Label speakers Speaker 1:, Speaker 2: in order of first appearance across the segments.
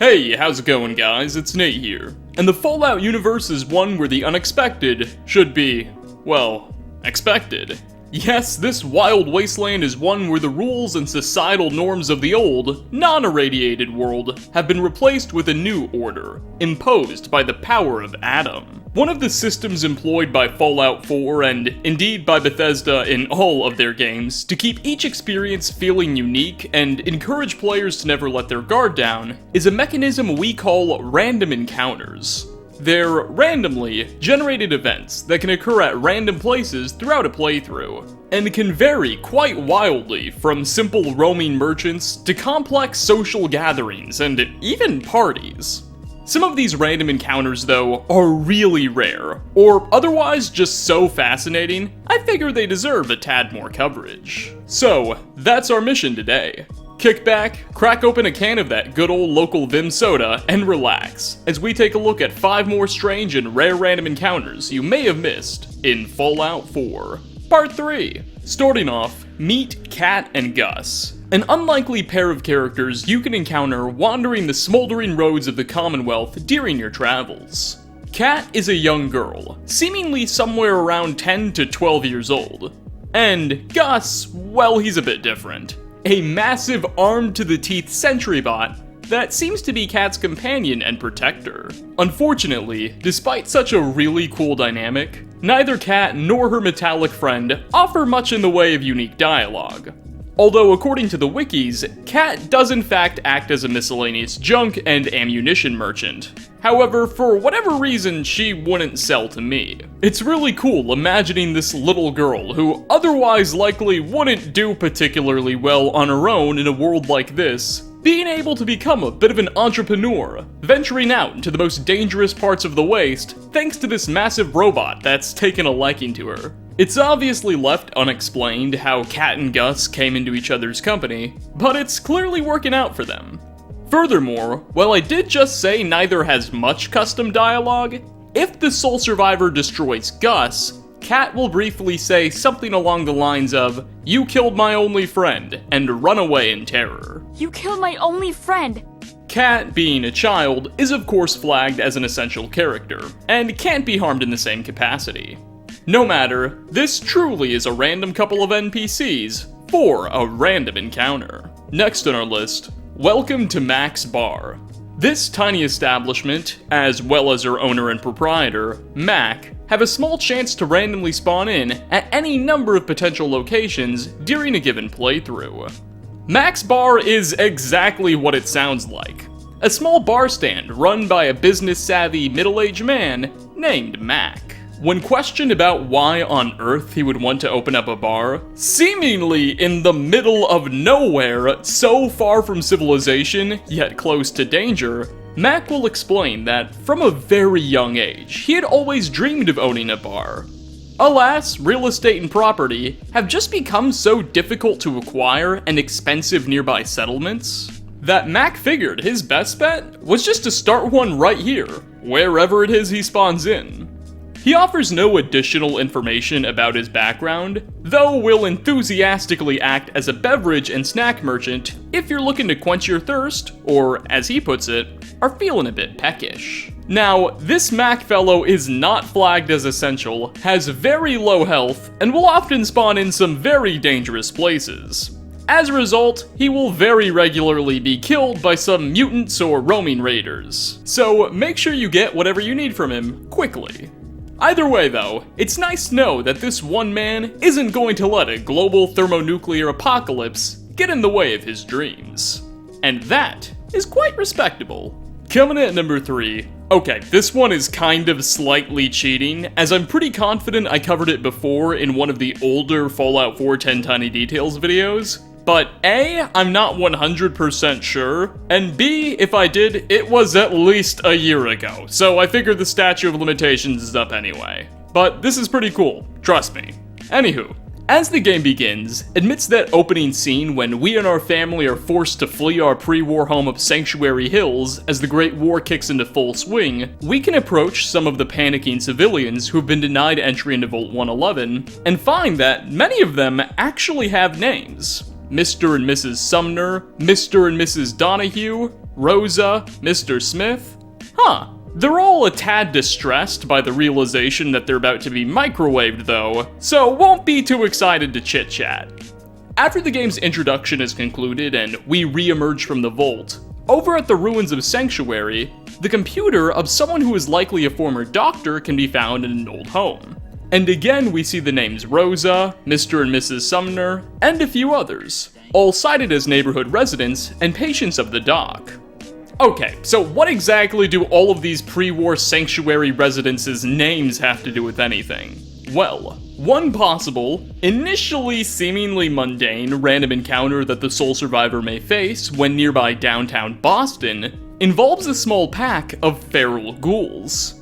Speaker 1: Hey, how's it going, guys? It's Nate here. And the Fallout universe is one where the unexpected should be, well, expected. Yes, this wild wasteland is one where the rules and societal norms of the old, non-irradiated world have been replaced with a new order, imposed by the power of Adam. One of the systems employed by Fallout 4 and indeed by Bethesda in all of their games to keep each experience feeling unique and encourage players to never let their guard down is a mechanism we call random encounters. They're randomly generated events that can occur at random places throughout a playthrough, and can vary quite wildly from simple roaming merchants to complex social gatherings and even parties. Some of these random encounters, though, are really rare, or otherwise just so fascinating, I figure they deserve a tad more coverage. So, that's our mission today. Kick back, crack open a can of that good old local Vim soda, and relax, as we take a look at 5 more strange and rare random encounters you may have missed in Fallout 4. Part 3. Starting off, meet Kat and Gus, an unlikely pair of characters you can encounter wandering the smoldering roads of the Commonwealth during your travels. Kat is a young girl, seemingly somewhere around 10 to 12 years old. And Gus, well, he's a bit different. A massive armed-to-the-teeth sentry bot that seems to be Kat's companion and protector. Unfortunately, despite such a really cool dynamic, neither Kat nor her metallic friend offer much in the way of unique dialogue. Although according to the wikis, Kat does in fact act as a miscellaneous junk and ammunition merchant. However, for whatever reason, she wouldn't sell to me. It's really cool imagining this little girl, who otherwise likely wouldn't do particularly well on her own in a world like this, being able to become a bit of an entrepreneur, venturing out into the most dangerous parts of the waste thanks to this massive robot that's taken a liking to her. It's obviously left unexplained how Kat and Gus came into each other's company, but it's clearly working out for them. Furthermore, while I did just say neither has much custom dialogue, if the sole survivor destroys Gus, Kat will briefly say something along the lines of, "You killed my only friend," and run away in terror.
Speaker 2: You killed my only friend!
Speaker 1: Kat, being a child, is of course flagged as an essential character, and can't be harmed in the same capacity. No matter, this truly is a random couple of NPCs for a random encounter. Next on our list, welcome to Mac's Bar. This tiny establishment, as well as her owner and proprietor, Mac, have a small chance to randomly spawn in at any number of potential locations during a given playthrough. Mac's Bar is exactly what it sounds like. A small bar stand run by a business-savvy middle-aged man named Mac. When questioned about why on earth he would want to open up a bar, seemingly in the middle of nowhere, so far from civilization, yet close to danger, Mac will explain that from a very young age, he had always dreamed of owning a bar. Alas, real estate and property have just become so difficult to acquire and expensive nearby settlements, that Mac figured his best bet was just to start one right here, wherever it is he spawns in. He offers no additional information about his background, though will enthusiastically act as a beverage and snack merchant if you're looking to quench your thirst, or as he puts it, are feeling a bit peckish. Now, this Mac fellow is not flagged as essential, has very low health, and will often spawn in some very dangerous places. As a result, he will very regularly be killed by some mutants or roaming raiders. So make sure you get whatever you need from him quickly. Either way though, it's nice to know that this one man isn't going to let a global thermonuclear apocalypse get in the way of his dreams. And that is quite respectable. Coming in at number 3. Okay, this one is kind of slightly cheating, as I'm pretty confident I covered it before in one of the older Fallout 4 10 Tiny Details videos. But A, I'm not 100% sure, and B, if I did, it was at least a year ago, so I figured the statute of limitations is up anyway. But this is pretty cool, trust me. Anywho, as the game begins, amidst that opening scene when we and our family are forced to flee our pre-war home of Sanctuary Hills as the Great War kicks into full swing, we can approach some of the panicking civilians who have been denied entry into Vault 111, and find that many of them actually have names. Mr. and Mrs. Sumner, Mr. and Mrs. Donahue, Rosa, Mr. Smith. They're all a tad distressed by the realization that they're about to be microwaved though, so won't be too excited to chit-chat. After the game's introduction is concluded and we re-emerge from the vault, over at the ruins of Sanctuary, the computer of someone who is likely a former doctor can be found in an old home. And again we see the names Rosa, Mr. and Mrs. Sumner, and a few others, all cited as neighborhood residents and patients of the dock. Okay, so what exactly do all of these pre-war Sanctuary residences' names have to do with anything? Well, one possible, initially seemingly mundane random encounter that the sole survivor may face when nearby downtown Boston involves a small pack of feral ghouls.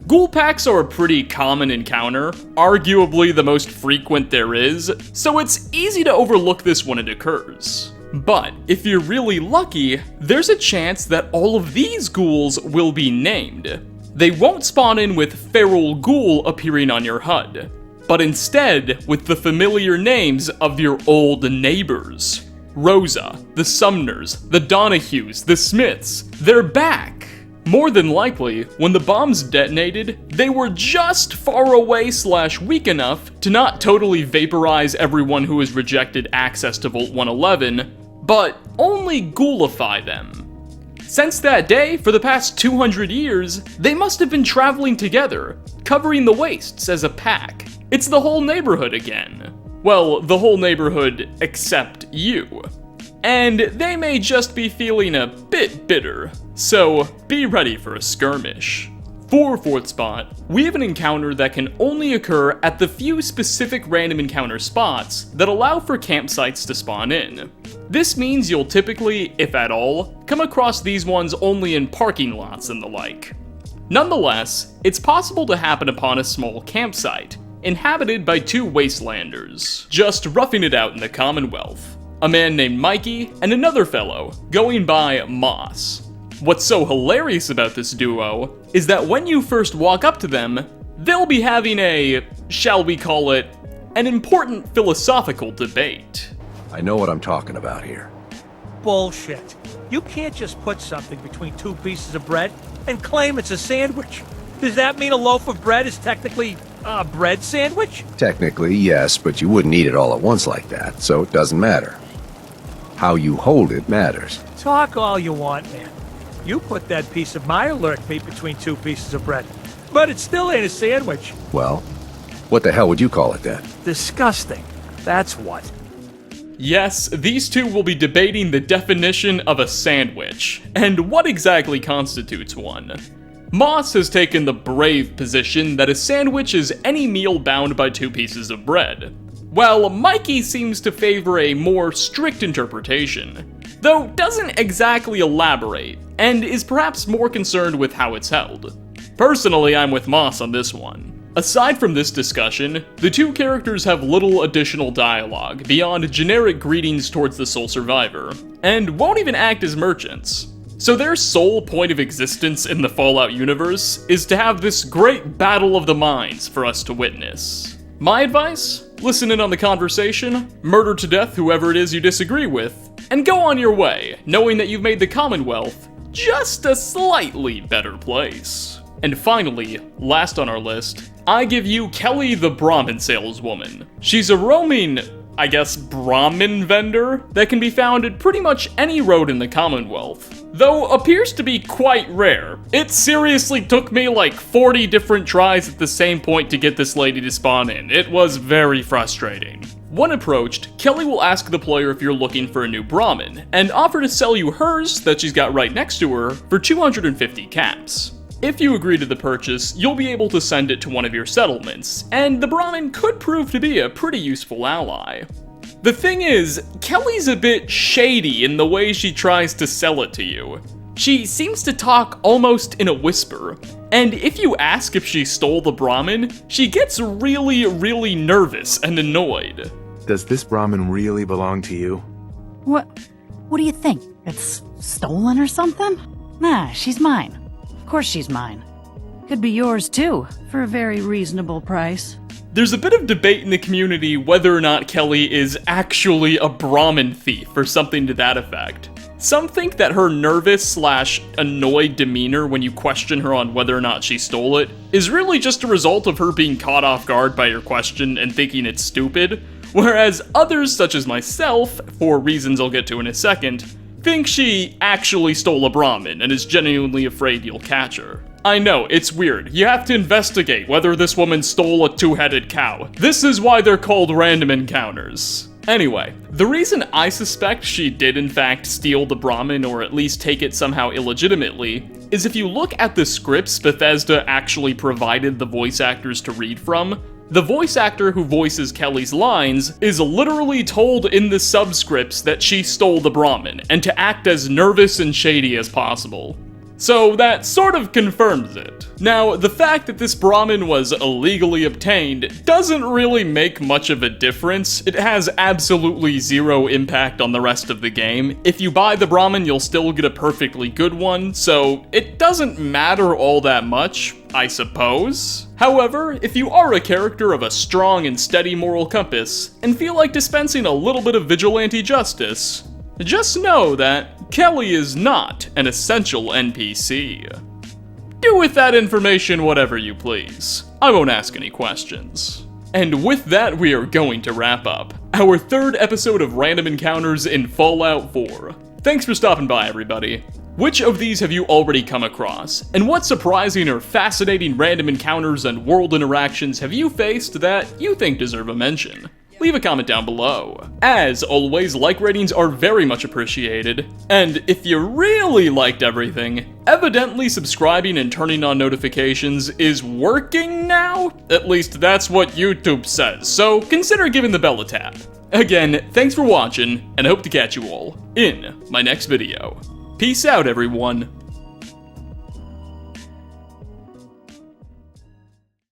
Speaker 1: Ghoul packs are a pretty common encounter, arguably the most frequent there is, so it's easy to overlook this when it occurs. But if you're really lucky, there's a chance that all of these ghouls will be named. They won't spawn in with feral ghoul appearing on your HUD, but instead with the familiar names of your old neighbors. Rosa, the Sumners, the Donahues, the Smiths, they're back! More than likely, when the bombs detonated, they were just far away / weak enough to not totally vaporize everyone who has rejected access to Vault 111, but only ghoulify them. Since that day, for the past 200 years, they must have been traveling together, covering the wastes as a pack. It's the whole neighborhood again. Well, the whole neighborhood except you. And they may just be feeling a bit bitter, so be ready for a skirmish. For 4th spot, we have an encounter that can only occur at the few specific random encounter spots that allow for campsites to spawn in. This means you'll typically, if at all, come across these ones only in parking lots and the like. Nonetheless, it's possible to happen upon a small campsite, inhabited by 2 Wastelanders, just roughing it out in the Commonwealth. A man named Mikey and another fellow, going by Moss. What's so hilarious about this duo is that when you first walk up to them, they'll be having a, shall we call it, an important philosophical debate.
Speaker 3: I know what I'm talking about here.
Speaker 4: Bullshit. You can't just put something between 2 pieces of bread and claim it's a sandwich. Does that mean a loaf of bread is technically a bread sandwich?
Speaker 3: Technically, yes, but you wouldn't eat it all at once like that, so it doesn't matter. How you hold it matters.
Speaker 4: Talk all you want, man. You put that piece of my alert meat between 2 pieces of bread, but it still ain't a sandwich.
Speaker 3: Well, what the hell would you call it then?
Speaker 4: Disgusting. That's what.
Speaker 1: Yes, these two will be debating the definition of a sandwich, and what exactly constitutes one. Moss has taken the brave position that a sandwich is any meal bound by 2 pieces of bread, while Mikey seems to favor a more strict interpretation, though doesn't exactly elaborate, and is perhaps more concerned with how it's held. Personally, I'm with Moss on this one. Aside from this discussion, the 2 characters have little additional dialogue beyond generic greetings towards the sole survivor, and won't even act as merchants. So their sole point of existence in the Fallout universe is to have this great battle of the minds for us to witness. My advice? Listen in on the conversation, murder to death whoever it is you disagree with, and go on your way, knowing that you've made the Commonwealth just a slightly better place. And finally, last on our list, I give you Kelly the Brahmin saleswoman. She's a roaming, I guess, Brahmin vendor that can be found at pretty much any road in the Commonwealth, though appears to be quite rare. It seriously took me like 40 different tries at the same point to get this lady to spawn in. It was very frustrating. When approached, Kelly will ask the player if you're looking for a new Brahmin, and offer to sell you hers that she's got right next to her for 250 caps. If you agree to the purchase, you'll be able to send it to one of your settlements, and the Brahmin could prove to be a pretty useful ally. The thing is, Kelly's a bit shady in the way she tries to sell it to you. She seems to talk almost in a whisper, and if you ask if she stole the Brahmin, she gets really nervous and annoyed.
Speaker 5: Does this Brahmin really belong to you?
Speaker 6: What do you think? It's stolen or something? Nah, she's mine. Of course she's mine. Could be yours too, for a very reasonable price.
Speaker 1: There's a bit of debate in the community whether or not Kelly is actually a Brahmin thief or something to that effect. Some think that her nervous/annoyed demeanor when you question her on whether or not she stole it is really just a result of her being caught off guard by your question and thinking it's stupid, whereas others, such as myself, for reasons I'll get to in a second, think she actually stole a Brahmin and is genuinely afraid you'll catch her. I know, it's weird. You have to investigate whether this woman stole a two-headed cow. This is why they're called random encounters. Anyway, the reason I suspect she did in fact steal the Brahmin, or at least take it somehow illegitimately, is if you look at the scripts Bethesda actually provided the voice actors to read from, the voice actor who voices Kelly's lines is literally told in the subscripts that she stole the Brahmin, and to act as nervous and shady as possible. So that sort of confirms it. Now, the fact that this Brahmin was illegally obtained doesn't really make much of a difference. It has absolutely zero impact on the rest of the game. If you buy the Brahmin, you'll still get a perfectly good one, so it doesn't matter all that much, I suppose. However, if you are a character of a strong and steady moral compass, and feel like dispensing a little bit of vigilante justice, just know that Kelly is not an essential NPC. Do with that information whatever you please. I won't ask any questions. And with that, we are going to wrap up our third episode of Random Encounters in Fallout 4. Thanks for stopping by, everybody. Which of these have you already come across? And what surprising or fascinating random encounters and world interactions have you faced that you think deserve a mention? Leave a comment down below. As always, like ratings are very much appreciated, and if you really liked everything, evidently subscribing and turning on notifications is working now? At least that's what YouTube says, so consider giving the bell a tap. Again, thanks for watching, and I hope to catch you all in my next video. Peace out, everyone.